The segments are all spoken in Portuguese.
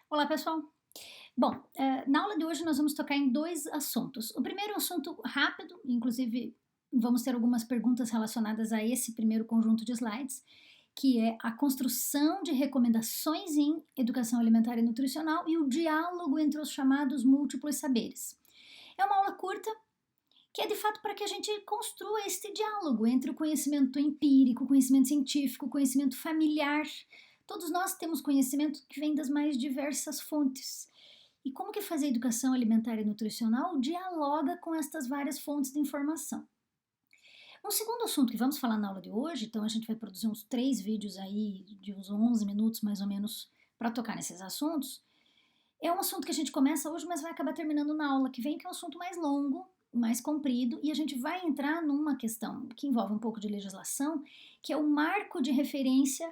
Olá, pessoal. Bom, na aula de hoje nós vamos tocar em dois assuntos. O primeiro é um assunto rápido, inclusive vamos ter algumas perguntas relacionadas a esse primeiro conjunto de slides, que é a construção de recomendações em educação alimentar e nutricional e o diálogo entre os chamados múltiplos saberes. É uma aula curta, que é de fato para que a gente construa este diálogo entre o conhecimento empírico, o conhecimento científico, o conhecimento familiar. Todos nós temos conhecimento que vem das mais diversas fontes. E como que fazer educação alimentar e nutricional dialoga com estas várias fontes de informação. Um segundo assunto que vamos falar na aula de hoje, então a gente vai produzir uns 3 vídeos aí de uns 11 minutos mais ou menos para tocar nesses assuntos. É um assunto que a gente começa hoje, mas vai acabar terminando na aula que vem, que é um assunto mais longo, mais comprido, e a gente vai entrar numa questão que envolve um pouco de legislação, que é o marco de referência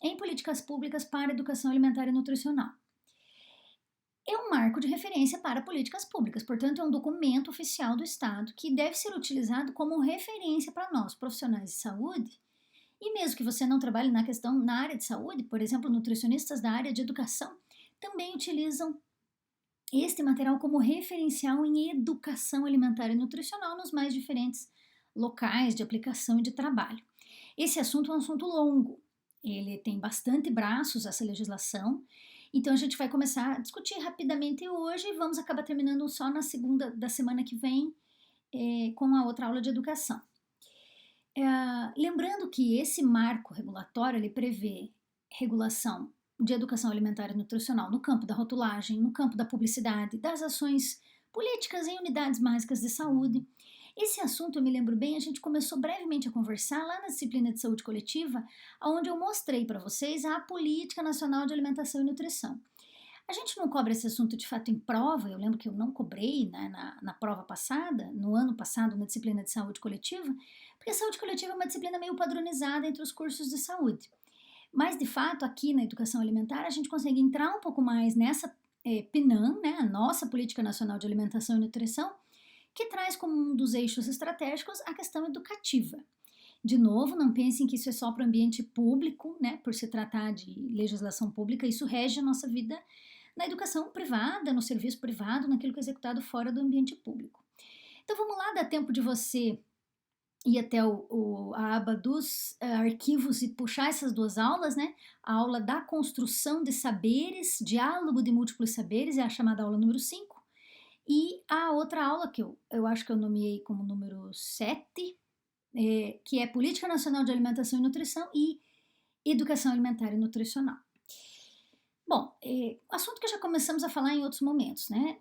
em políticas públicas para a educação alimentar e nutricional. É um marco de referência para políticas públicas, portanto, é um documento oficial do Estado que deve ser utilizado como referência para nós, profissionais de saúde, e mesmo que você não trabalhe na área de saúde, por exemplo, nutricionistas da área de educação também utilizam este material como referencial em educação alimentar e nutricional nos mais diferentes locais de aplicação e de trabalho. Esse assunto é um assunto longo, ele tem bastante braços, essa legislação, então a gente vai começar a discutir rapidamente hoje e vamos acabar terminando só na segunda da semana que vem com a outra aula de educação. Lembrando que esse marco regulatório ele prevê regulação de educação alimentar e nutricional no campo da rotulagem, no campo da publicidade, das ações políticas em unidades básicas de saúde. Esse assunto, eu me lembro bem, a gente começou brevemente a conversar lá na disciplina de saúde coletiva, onde eu mostrei para vocês a Política Nacional de Alimentação e Nutrição. A gente não cobra esse assunto de fato em prova, eu lembro que eu não cobrei né, na prova passada, no ano passado, na disciplina de saúde coletiva, porque a saúde coletiva é uma disciplina meio padronizada entre os cursos de saúde. Mas, de fato, aqui na educação alimentar, a gente consegue entrar um pouco mais nessa PNAN, né, a nossa Política Nacional de Alimentação e Nutrição, que traz como um dos eixos estratégicos a questão educativa. De novo, não pensem que isso é só para o ambiente público, né, por se tratar de legislação pública, isso rege a nossa vida na educação privada, no serviço privado, naquilo que é executado fora do ambiente público. Então vamos lá, dá tempo de você ir até a aba dos arquivos e puxar essas duas aulas, né? A aula da construção de saberes, diálogo de múltiplos saberes, é a chamada aula número 5, e a outra aula que eu acho que eu nomeei como número 7, que é Política Nacional de Alimentação e Nutrição e Educação Alimentar e Nutricional. Bom, assunto que já começamos a falar em outros momentos, né?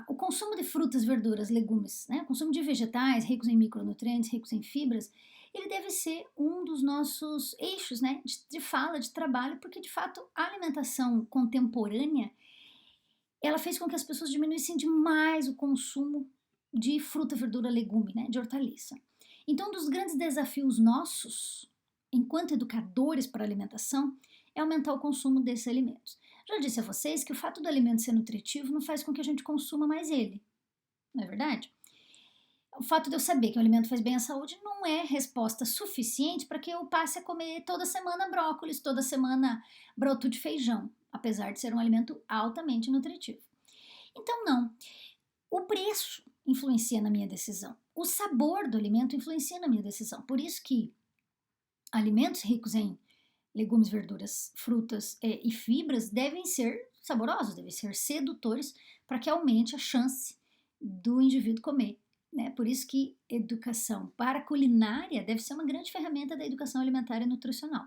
O consumo de frutas, verduras, legumes, né? O consumo de vegetais ricos em micronutrientes, ricos em fibras, ele deve ser um dos nossos eixos, né? De fala, de trabalho, porque de fato a alimentação contemporânea ela fez com que as pessoas diminuíssem demais o consumo de fruta, verdura, legume, né? De hortaliça. Então, um dos grandes desafios nossos, enquanto educadores para a alimentação, é aumentar o consumo desses alimentos. Já disse a vocês que o fato do alimento ser nutritivo não faz com que a gente consuma mais ele, não é verdade? O fato de eu saber que o alimento faz bem à saúde não é resposta suficiente para que eu passe a comer toda semana brócolis, toda semana broto de feijão, apesar de ser um alimento altamente nutritivo. Então, não. O preço influencia na minha decisão. O sabor do alimento influencia na minha decisão. Por isso que alimentos ricos em legumes, verduras, frutas e fibras devem ser saborosos, devem ser sedutores para que aumente a chance do indivíduo comer. Né? Por isso que educação para a culinária deve ser uma grande ferramenta da educação alimentar e nutricional.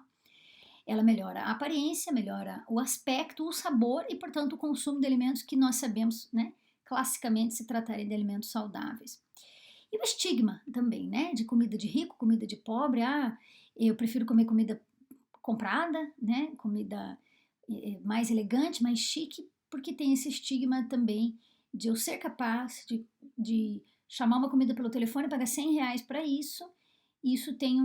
Ela melhora a aparência, melhora o aspecto, o sabor e, portanto, o consumo de alimentos que nós sabemos, né, classicamente se tratarem de alimentos saudáveis. E o estigma também, né, de comida de rico, comida de pobre. Eu prefiro comer comida comprada, né, comida mais elegante, mais chique, porque tem esse estigma também de eu ser capaz de chamar uma comida pelo telefone e pagar R$ 100 para isso. Isso tem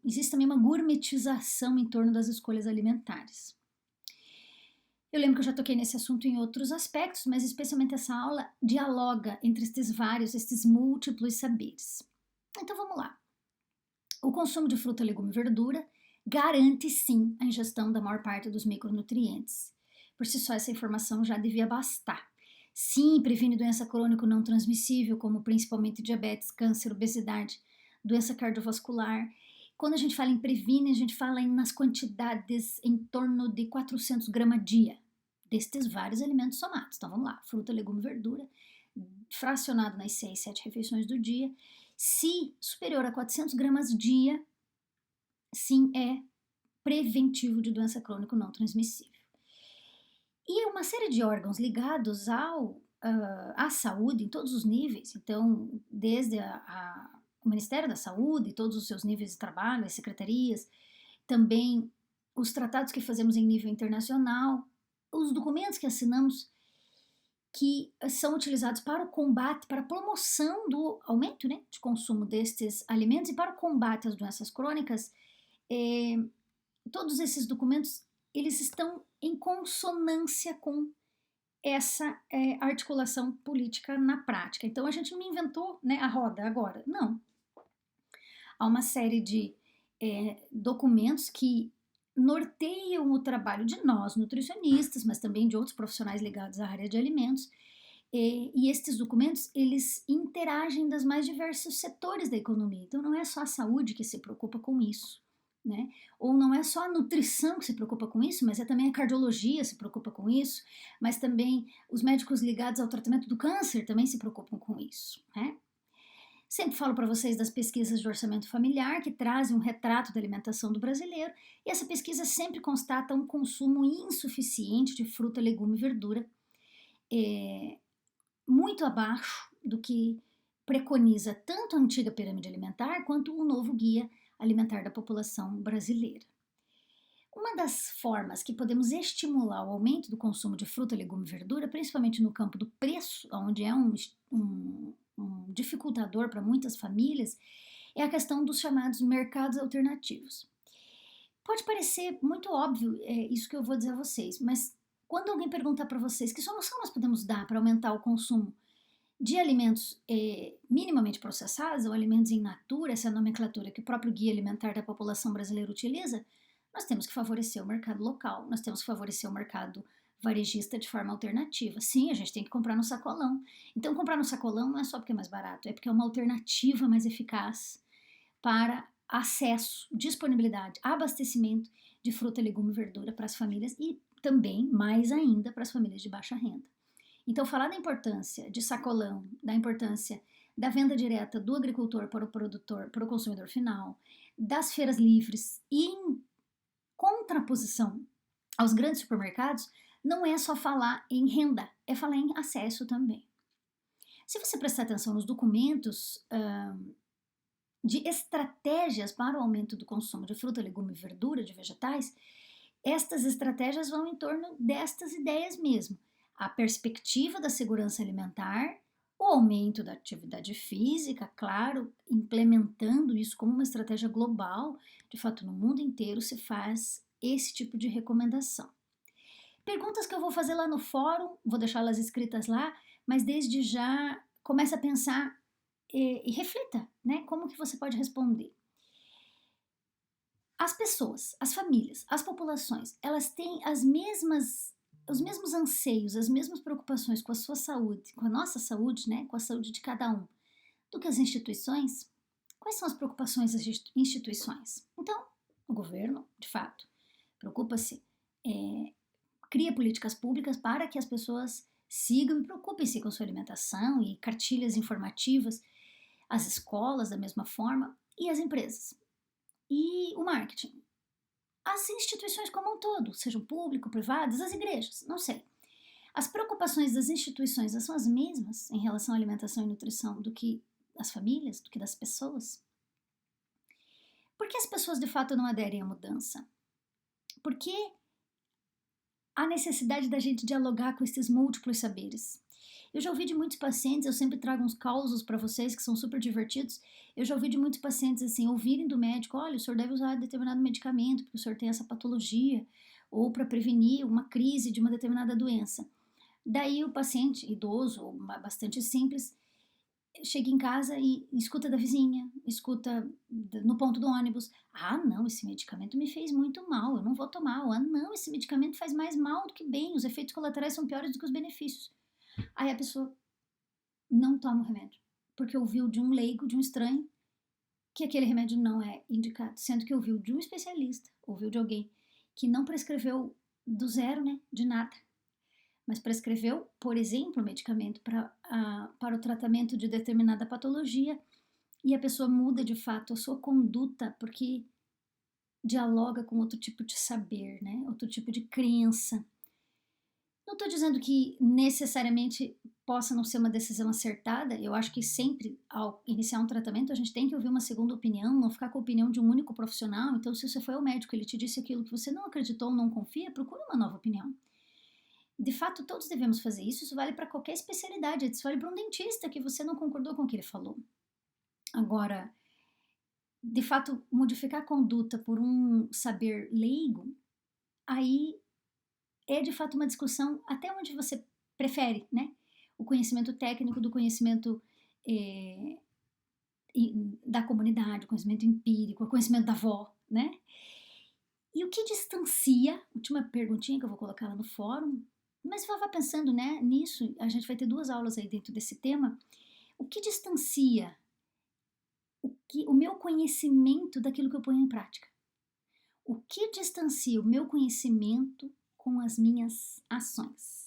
existe também uma gourmetização em torno das escolhas alimentares. Eu lembro que eu já toquei nesse assunto em outros aspectos, mas especialmente essa aula dialoga entre estes múltiplos saberes. Então vamos lá. O consumo de fruta, legume e verdura garante sim a ingestão da maior parte dos micronutrientes. Por si só, essa informação já devia bastar. Sim, previne doença crônica não transmissível, como principalmente diabetes, câncer, obesidade, doença cardiovascular. Quando a gente fala em previne, a gente fala nas quantidades em torno de 400 gramas dia, destes vários alimentos somados. Então vamos lá, fruta, legume, verdura, fracionado nas 6, 7 refeições do dia. Se superior a 400 gramas dia, sim, é preventivo de doença crônica não transmissível. E uma série de órgãos ligados à saúde em todos os níveis, então, desde o Ministério da Saúde, todos os seus níveis de trabalho, as secretarias, também os tratados que fazemos em nível internacional, os documentos que assinamos que são utilizados para o combate, para a promoção do aumento, né, de consumo destes alimentos e para o combate às doenças crônicas, todos esses documentos, eles estão em consonância com essa articulação política na prática. Então a gente não inventou, né, a roda agora, não. Há uma série de documentos que norteiam o trabalho de nós, nutricionistas, mas também de outros profissionais ligados à área de alimentos, e estes documentos, eles interagem das mais diversos setores da economia. Então não é só a saúde que se preocupa com isso, né? Ou não é só a nutrição que se preocupa com isso, mas é também a cardiologia se preocupa com isso, mas também os médicos ligados ao tratamento do câncer também se preocupam com isso, né? Sempre falo para vocês das pesquisas de orçamento familiar, que trazem um retrato da alimentação do brasileiro, e essa pesquisa sempre constata um consumo insuficiente de fruta, legume e verdura, muito abaixo do que preconiza tanto a antiga pirâmide alimentar quanto o novo guia alimentar da população brasileira. Uma das formas que podemos estimular o aumento do consumo de fruta, legume e verdura, principalmente no campo do preço, onde é um dificultador para muitas famílias, é a questão dos chamados mercados alternativos. Pode parecer muito óbvio isso que eu vou dizer a vocês, mas quando alguém perguntar para vocês que solução nós podemos dar para aumentar o consumo de alimentos minimamente processados ou alimentos in natura, essa nomenclatura que o próprio Guia Alimentar da População Brasileira utiliza, nós temos que favorecer o mercado local, nós temos que favorecer o mercado varejista de forma alternativa. Sim, a gente tem que comprar no sacolão. Então, comprar no sacolão não é só porque é mais barato, é porque é uma alternativa mais eficaz para acesso, disponibilidade, abastecimento de fruta, legume e verdura para as famílias e também, mais ainda, para as famílias de baixa renda. Então, falar da importância de sacolão, da importância da venda direta do agricultor para o produtor, para o consumidor final, das feiras livres e em contraposição aos grandes supermercados, não é só falar em renda, é falar em acesso também. Se você prestar atenção nos documentos de estratégias para o aumento do consumo de fruta, legume e verdura, de vegetais, estas estratégias vão em torno destas ideias mesmo. A perspectiva da segurança alimentar, o aumento da atividade física, claro, implementando isso como uma estratégia global, de fato no mundo inteiro se faz esse tipo de recomendação. Perguntas que eu vou fazer lá no fórum, vou deixá-las escritas lá, mas desde já comece a pensar e reflita, né? Como que você pode responder? As pessoas, as famílias, as populações, elas têm os mesmos anseios, as mesmas preocupações com a sua saúde, com a nossa saúde, né? Com a saúde de cada um, do que as instituições? Quais são as preocupações das instituições? Então, o governo, de fato, preocupa-se, cria políticas públicas para que as pessoas sigam e preocupem-se com sua alimentação e cartilhas informativas, as escolas da mesma forma e as empresas. E o marketing. As instituições como um todo, sejam público, privadas, as igrejas, não sei. As preocupações das instituições são as mesmas em relação à alimentação e nutrição do que das famílias, do que das pessoas? Por que as pessoas de fato não aderem à mudança? Porque a necessidade da gente dialogar com esses múltiplos saberes. Eu já ouvi de muitos pacientes, eu sempre trago uns causos para vocês que são super divertidos. Eu já ouvi de muitos pacientes assim, ouvirem do médico: olha, o senhor deve usar determinado medicamento porque o senhor tem essa patologia, ou para prevenir uma crise de uma determinada doença. Daí o paciente, idoso ou bastante simples, chega em casa e escuta da vizinha, escuta no ponto do ônibus. Ah, não, esse medicamento me fez muito mal, eu não vou tomar. Ah, não, esse medicamento faz mais mal do que bem, os efeitos colaterais são piores do que os benefícios. Aí a pessoa não toma o remédio, porque ouviu de um leigo, de um estranho, que aquele remédio não é indicado, sendo que ouviu de um especialista, ouviu de alguém que não prescreveu do zero, né, de nada, mas prescreveu, por exemplo, medicamento para o tratamento de determinada patologia, e a pessoa muda de fato a sua conduta porque dialoga com outro tipo de saber, né? Outro tipo de crença. Não estou dizendo que necessariamente possa não ser uma decisão acertada. Eu acho que sempre, ao iniciar um tratamento, a gente tem que ouvir uma segunda opinião, não ficar com a opinião de um único profissional. Então, se você foi ao médico e ele te disse aquilo que você não acreditou ou não confia, procure uma nova opinião. De fato, todos devemos fazer isso. Isso vale para qualquer especialidade. Isso vale para um dentista que você não concordou com o que ele falou. Agora, de fato, modificar a conduta por um saber leigo, aí é de fato uma discussão até onde você prefere, né? O conhecimento técnico do conhecimento é, da comunidade, o conhecimento empírico, o conhecimento da avó, né? E o que distancia, última perguntinha que eu vou colocar lá no fórum, mas vá pensando, né, nisso, a gente vai ter 2 aulas aí dentro desse tema. O que distancia o meu conhecimento daquilo que eu ponho em prática? O que distancia o meu conhecimento com as minhas ações?